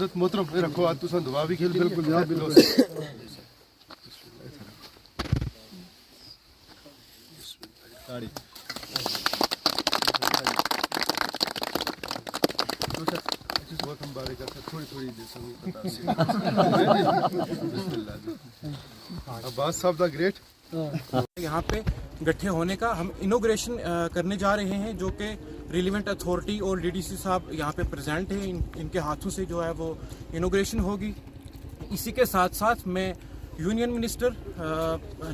हजरत मोहतरम में रखो आज तुम दुआ भी खेल बिल्कुल बहुत हम बारे का थोड़ी थोड़ी अब्बास साहब द ग्रेट यहाँ पे गठे होने का हम इनोग्रेशन करने जा रहे हैं, जो कि रिलेवेंट अथॉरिटी और डीडीसी साहब यहाँ पे प्रेजेंट हैं। इनके हाथों से जो है वो इनोग्रेशन होगी। इसी के साथ साथ मैं यूनियन मिनिस्टर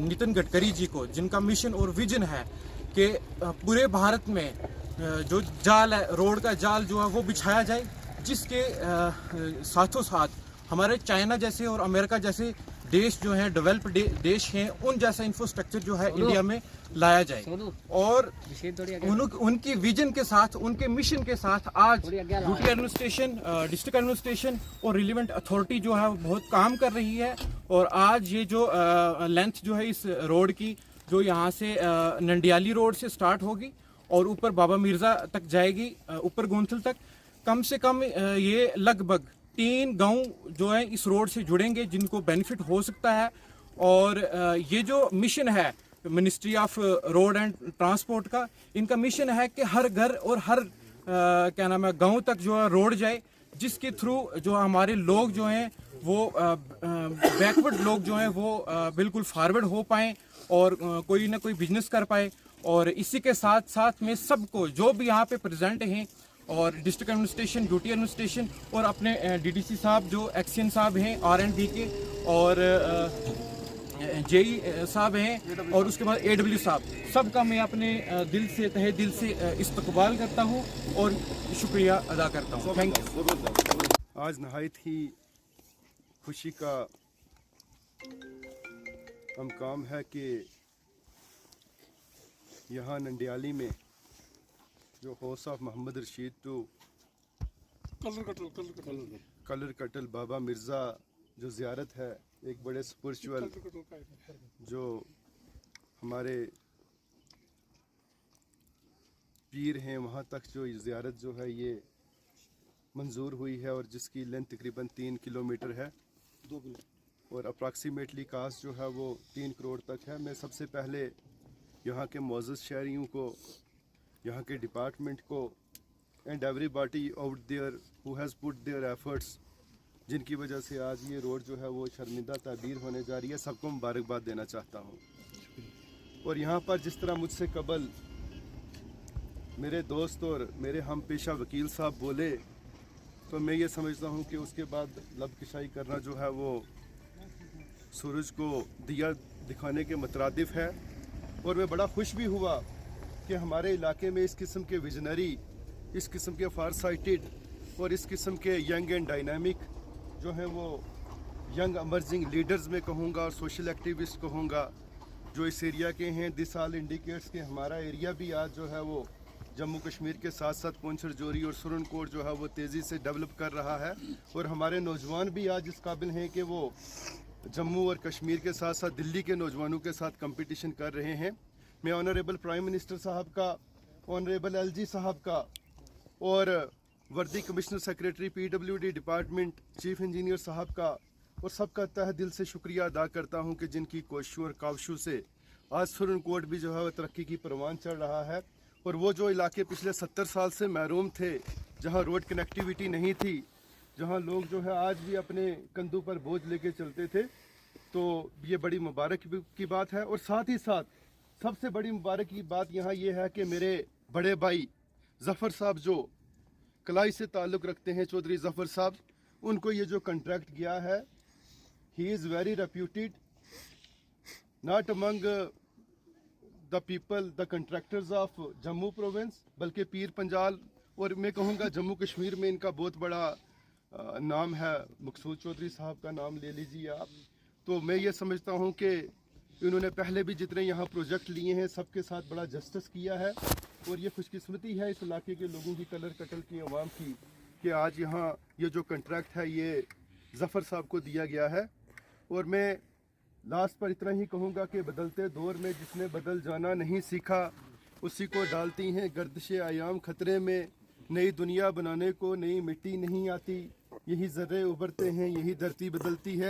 नितिन गडकरी जी को, जिनका मिशन और विजन है कि पूरे भारत में जो जाल है, रोड का जाल जो है वो बिछाया जाए, जिसके साथों साथ हमारे चाइना जैसे और अमेरिका जैसे देश जो हैं, डेवलप्ड देश हैं, उन जैसा इंफ्रास्ट्रक्चर जो है इंडिया में लाया जाए। और उनकी विजन के साथ, उनके मिशन के साथ आज ड्यूटी एडमिनिस्ट्रेशन, डिस्ट्रिक्ट एडमिनिस्ट्रेशन और रिलेवेंट अथॉरिटी जो है वो बहुत काम कर रही है। और आज ये जो लेंथ जो है इस रोड की, जो यहाँ से नंडियाली रोड से स्टार्ट होगी और ऊपर बाबा मिर्ज़ा तक जाएगी, ऊपर गोंथल तक, कम से कम ये लगभग 3 गांव जो है इस रोड से जुड़ेंगे, जिनको बेनिफिट हो सकता है। और ये जो मिशन है ministry of road and transport का, इनका मिशन है कि हर घर और हर क्या नाम है गांव तक जो है रोड जाए, जिसके थ्रू जो हमारे लोग जो हैं वो बैकवर्ड लोग जो हैं वो बिल्कुल फॉरवर्ड हो पाएँ और कोई ना कोई बिजनेस कर पाए। और इसी के साथ साथ में सबको जो भी यहाँ पे प्रेजेंट हैं, और डिस्ट्रिक्ट एडमिनिस्ट्रेशन, ड्यूटी एडमिनिस्ट्रेशन और अपने डीडीसी साहब जो एक्शन साहब हैं R&D के, और जेई साहब हैं, और उसके बाद AW साहब, सबका मैं अपने दिल से, तहे दिल से इस्तकबाल करता हूँ और शुक्रिया अदा करता हूँ। Thank you. आज नहायत ही खुशी का मकाम है कि यहाँ नंडियाली में जो हाउस ऑफ मोहम्मद रशीद टू कलर कटल बाबा मिर्ज़ा जो ज़ियारत है, एक बड़े स्पिरिचुअल जो हमारे पीर हैं, वहाँ तक जो ज़ियारत जो है ये मंजूर हुई है, और जिसकी लेंथ तकरीबन 3 किलोमीटर है, 2 किलो, और अप्रॉक्सीमेटली कास्ट जो है वो 3 करोड़ तक है। मैं सबसे पहले यहाँ के मुअज़्ज़ज़ शहरियों को, यहाँ के डिपार्टमेंट को, and everybody out there who has put their efforts, जिनकी वजह से आज ये रोड जो है वो शर्मिंदा ताबीर होने जा रही है, सबको मुबारकबाद देना चाहता हूँ। और यहाँ पर जिस तरह मुझसे कबल मेरे दोस्त और मेरे हम पेशा वकील साहब बोले, तो मैं ये समझता हूँ कि उसके बाद लब किशाई करना जो है वो सूरज को दिया दिखाने के मुतरादिफ है। और मैं बड़ा खुश भी हुआ कि हमारे इलाके में इस किस्म के विजनरी, इस किस्म के फार साइटेड और इस किस्म के यंग एंड डायनामिक जो हैं वो यंग एमर्जिंग लीडर्स में कहूँगा और सोशल एक्टिविस्ट कहूँगा, जो इस एरिया के हैं। दिस ऑल इंडिकेट्स कि हमारा एरिया भी आज जो है वो जम्मू कश्मीर के साथ साथ पुंछ राजौरी और सुरनकोट जो है वो तेज़ी से डेवलप कर रहा है। और हमारे नौजवान भी आज इस काबिल हैं कि वो जम्मू और कश्मीर के साथ साथ दिल्ली के नौजवानों के साथ कंपटीशन कर रहे हैं। मैं ऑनरेबल प्राइम मिनिस्टर साहब का, ऑनरेबल LG साहब का और वर्दी commissioner secretary PWD department chief engineer साहब का और सबका तहे दिल से शुक्रिया अदा करता हूं कि जिनकी कोशिशों और काविशों से आज सुरनकोट भी जो है वह तरक्की की परवान चढ़ रहा है। और वो जो इलाके पिछले 70 साल से महरूम थे, जहां रोड कनेक्टिविटी नहीं थी, जहां लोग जो है आज भी अपने कंधों पर बोझ लेके चलते थे, तो ये बड़ी मुबारक की बात है। और साथ ही साथ सबसे बड़ी मुबारक की बात यहाँ ये है कि मेरे बड़े भाई ज़फ़र साहब जो कलाई से ताल्लुक़ रखते हैं, चौधरी ज़फ़र साहब, उनको ये जो कॉन्ट्रैक्ट गया है, he is very reputed not among the people, the contractors of Jammu province, बल्कि पीर पंजाल और मैं कहूँगा जम्मू कश्मीर में इनका बहुत बड़ा नाम है। मकसूद चौधरी साहब का नाम ले लीजिए आप। तो मैं ये समझता हूँ कि इन्होंने पहले भी जितने यहाँ प्रोजेक्ट लिए हैं सबके साथ बड़ा जस्टिस किया है। और ये खुशकिस्मती है इस इलाके के लोगों की, कलर कटल की अवाम की, कि आज यहाँ ये जो कॉन्ट्रैक्ट है ये ज़फ़र साहब को दिया गया है। और मैं लास्ट पर इतना ही कहूँगा कि बदलते दौर में जिसने बदल जाना नहीं सीखा, उसी को डालती हैं गर्दिश आयाम खतरे में। नई दुनिया बनाने को नई मिट्टी नहीं आती, यही ज़र्रे उभरते हैं, यही धरती बदलती है।